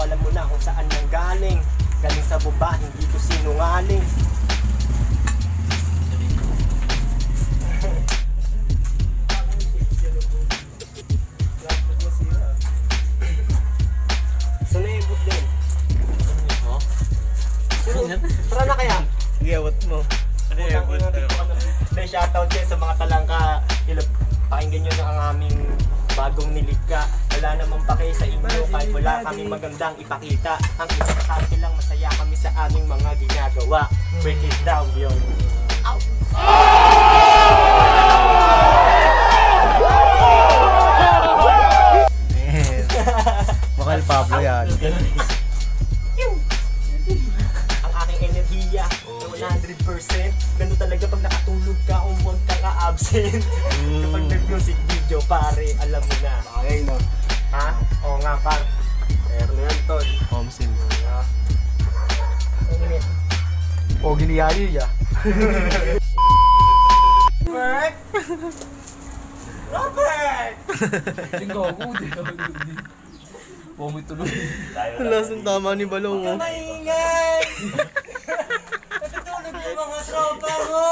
alam mo na kung saan nang galing. Galing sa baba, hindi ko sinungaling. Sunibot din. Tara na kaya? Giyawat mo. May shoutout din sa mga talangka. Pakinggan nyo na ang aming bagong nilikha. Wala namang pake sa inyo kahit wala kaming magandang ipakita. Ang importante lang masaya kami sa aming mga ginagawa. Break it down, yo. Ow! Yes. Bakal Pablo yan. Ang aking enerhiya na 100%. Ganun talaga pag nakatulog ka o huwag ka ka-absent. Kapag nag-music video, pare, alam mo na. Okay, no? Ha? Oo nga, par. Pero na yan, tol. Homsin. Ang init. O, giniyayo ya. Robert! Robert! Pumit tuloy. Lasang tama ni Balong. Huwag ka maingay! Natutulog yung mga tropa mo!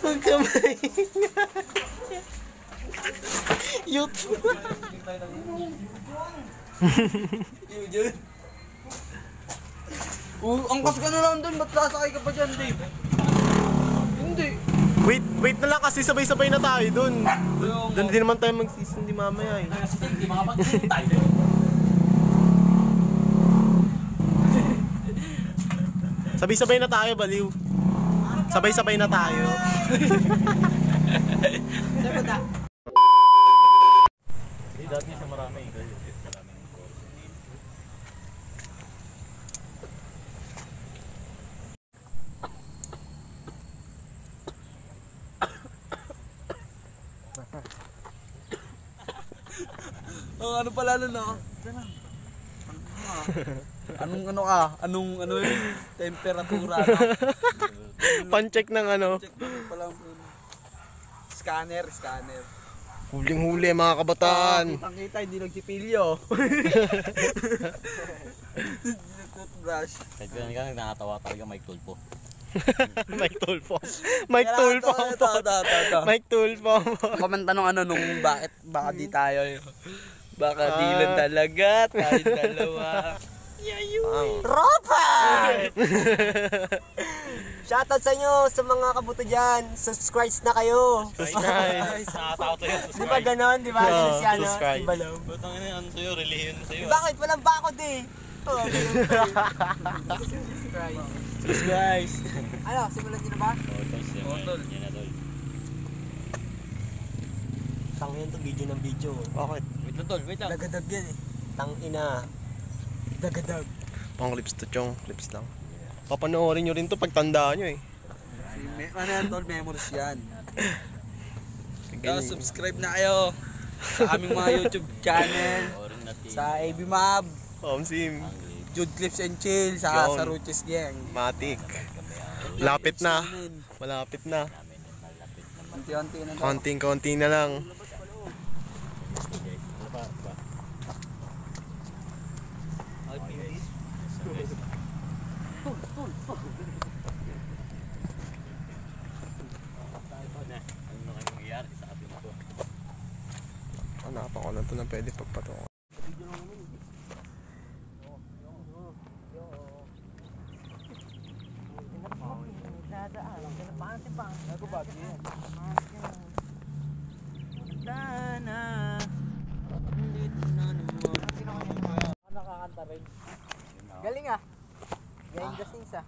Huwag ka maingay. Youth. Angkas ka na lang dun, ba't sasakay ka pa dyan, Dave? Hindi. Wait na lang kasi sabay-sabay na tayo dun. Doon din naman tayo magsisindi mamaya eh. Hindi makapag-hintay. Sabay-sabay na tayo, baliw. Sabay-sabay na tayo. Dati siya marami. Oh, ano pala nun ako? Anong ano ka? Anong ano yung temperatura? Pan-check ng ano. Check mo pala. Scanner. Huling-huli mga kabataan. Kitang-kita, hindi nagsipilyo. Hindi nag-toothbrush. Kahit ganun ka, nakatawa talaga Mike Tulfo. Mike Tulfo. Mike Tulfo. Mike Tulfo. Comment tanong ano nung baka di tayo yun. Baka di lang talaga, tayong dalawa. Robert! Shoutout sa inyo sa mga kabuto dyan. Subscribe na kayo. Nice. Nakatawa to yun. Di ba ganon? Di ba? Oo, Si ano? subscribe. Si Balaw. Ba't ang ano sa'yo, relihiyon sa'yo. Bakit? Walang bakod eh. Oh, Subscribe. ano? Simulan nyo na ba? Oo, tol. Yan na, tol. Tang yan to, video ng video. Bakit? Wait lang, tol. Wait lang. Dagadag yan eh. Tang ina. Dagadag. Pang clips to, chong. Clips lang. Papanoorin nyo rin to pag tandaan nyo eh. Ano yan tol, memories yan. Ganyan. Subscribe na kayo sa aming mga YouTube channel. Orin natin. Sa AB Mab, Homsim. Jude Clips and Chill, sa Yun. Saruches Gang. Matik. Lapit na. Malapit na. Unti-unti na to. Konting-konti na lang. Ano na kayo mangyayari sa atin ito? Hanapan ko lang ito na pwede pagpatungan. Galing ah. Galing the scenes ah.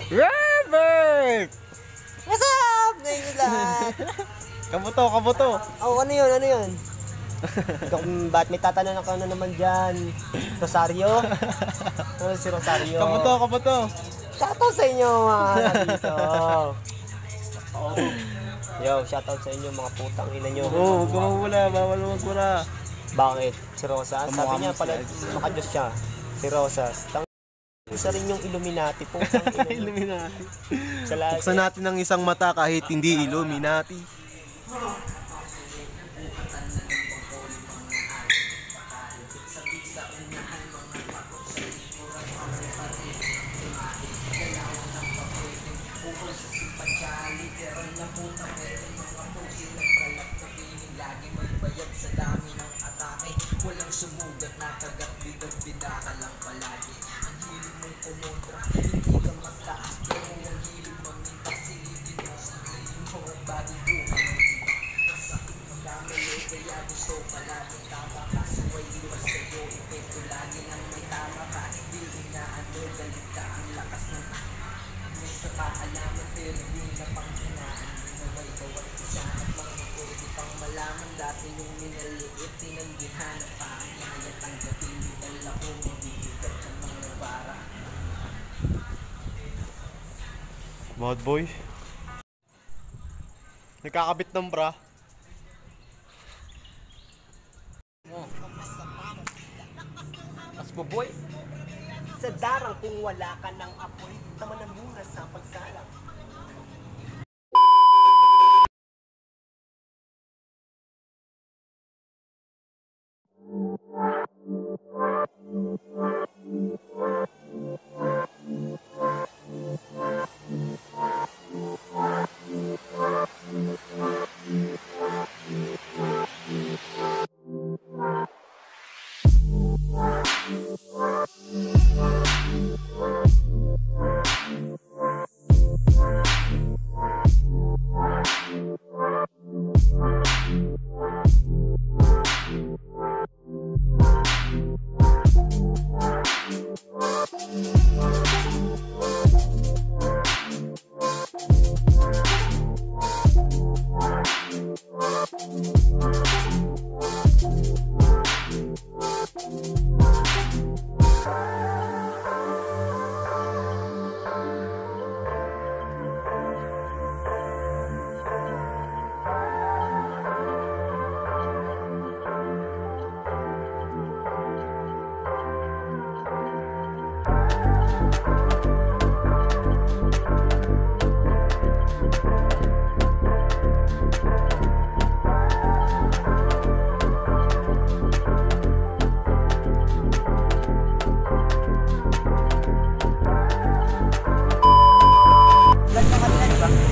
Robert! What's up? Ngayon nyo lahat. Kabuto. Oh, ano yun? Ba't may tatanong ako na naman dyan? Rosario? Ano si Rosario? Kabuto. Shoutout sa inyo mga nandito. Yo, shoutout sa inyo mga putang ina nyo. Oo, huwag ka mawala. Bawal magmura. Bakit? Si Rosas? Sabi niya pala, makadiyos siya. Si Rosas. Isa rin yung Illuminati po. Illuminati. Sa lahat. Buksan natin ang isang mata kahit hindi Illuminati. Bad boy. Nagkakabit ng bra. Mas boy. Sa darang kung wala ka ng apoy, tama na muna sa pagsalang.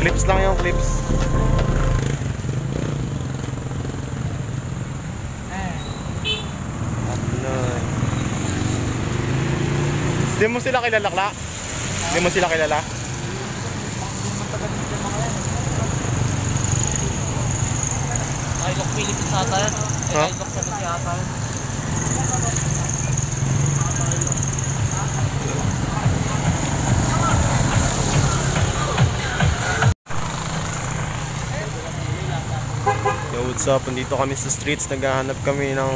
Clips lang yung clips. Hindi mo sila kilala, Kla? Hindi mo sila kilala? Ilok Philippines ata yan. Ha? Ilok sa kasi ata yan. Yo, what's up? Nandito kami sa streets. Naghahanap kami ng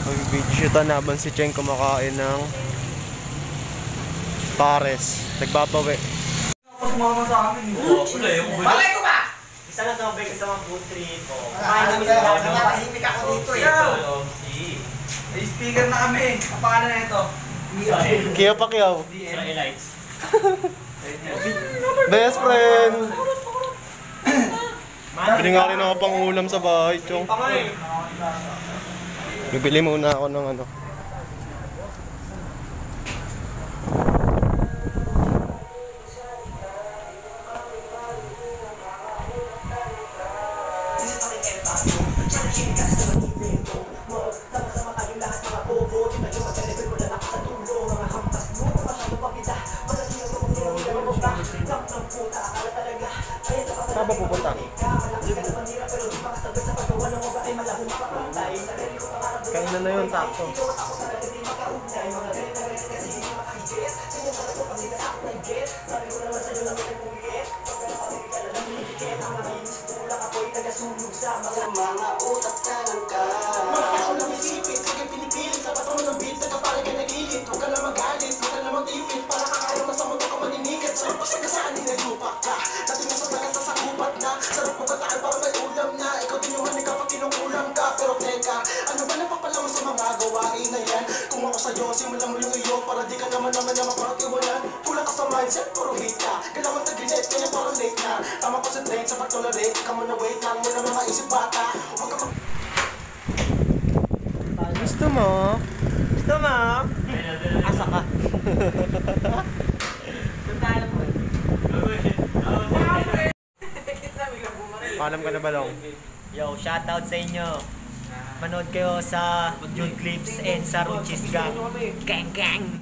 mag-videoshootan habang si Cheng kumakain ng pares. Nagbabawi. Isa na tubig, isa mang food trip. Kumain kami sa lahat. Nakahimik ako dito eh. May speaker na kami. Paano na ito? Kiyaw pa kiyaw. Israelites. Best friend! Bili nga rin ako pang ulam sa bahay, Chong. Bibili muna ako ng ano. Saan ba pupunta? Kainan na yun, sakto. mga utak ka lang ka. Ako lang isipin, sige pinipilit. Sa bato ng beat, nagkapalag ka nagilid. Huwag ka na magalit, huwag ka na magtipid. Para kakaroon na sa mundo ka maninigit. Sarap pa sa kasaan, naglupak ka. Dating nasa dagat na sa kupat na. Sarap mo kataan para may ulam na. Ikaw din yung manig kapag kinukulang ka. Pero teka, ano ba napapala mo sa mga gawain na yan? Kung ako sa'yo, simulan mo yung iyo. Para di ka naman na mapakatiwanan. Kulang ka sa mindset, puro hate ka. Kailangan tagilid, kaya parang late na. Tama concentrate sa pag-tolerate. Ka muna wait lang muna mga isip bata. Huwag ka Gusto mo? Gusto mo? Asa ka? Paalam ka na ba lang? Yo, shoutout sa inyo. Manood kayo sa June Clips and sa Ruchis Gang. Gang gang!